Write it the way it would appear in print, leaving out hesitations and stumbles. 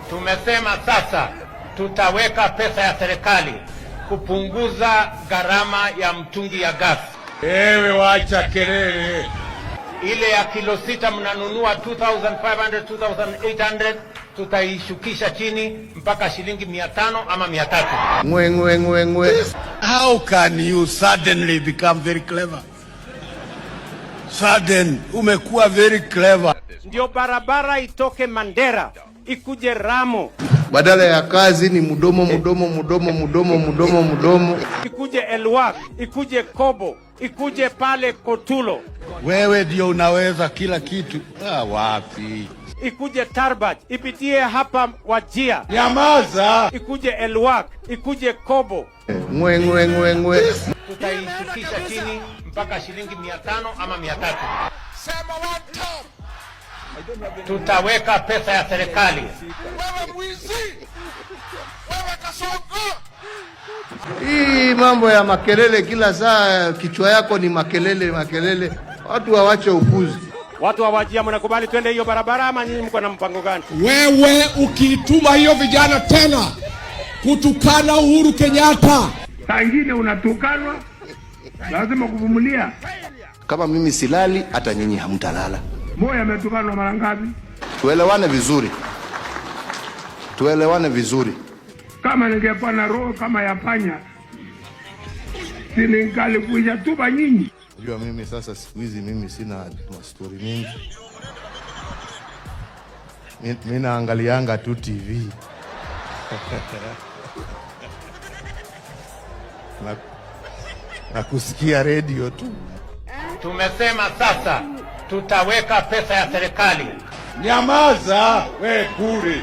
Tumesema sasa tutaweka pesa ya serikali kupunguza gharama ya mtungi ya gas. Ewe wacha kelele. Ile ya kilo 6 mnanunua 2,500, 2,800, tutaishukisha chini mpaka shilingi 500 ama 300. How can you suddenly become very clever? Sudden, umekuwa very clever. Ndio barabara itoke Mandera ikuje Ramo. Badala ya kazi ni mudomo. Ikuje Elwak, ikuje Kobo, ikuje pale Kotulo. Wewe ndio unaweza kila kitu. Wapi? Ikuje Tarbaj, ipitie hapa Wajia. Nyamaza. Ikuje Elwak, ikuje Kobo. Tutaishukisha chini mpaka shilingi 500 ama 300. Sema one time. Tutaweka pesa ya serikali. Wewe mwizi. Wewe kasongo. Hii mambo ya makelele kila saa, kichwa yako ni makelele. Watu wawache upuzi. Watu wa Wajia, mnakubali twende hiyo barabara ama nyinyi mko na mpango gani? Wewe ukituma hiyo vijana tena kutukana Uhuru Kenyatta, saa ingine unatukanwa, lazima kuvumilia. Kama mimi silali, hata nyinyi hamtalala. Moyo ametukanwa mara ngapi? Tuelewane vizuri. Kama ningekuwa na roho kama ya panya, siningali kuja tuba nyinyi. Unajua mimi sasa siku hizi mimi sina mastori mingi. Mimi naangalianga tu TV. na kusikia radio tu. Tumesema sasa tutaweka pesa ya serikali. Nyamaza, we kuri.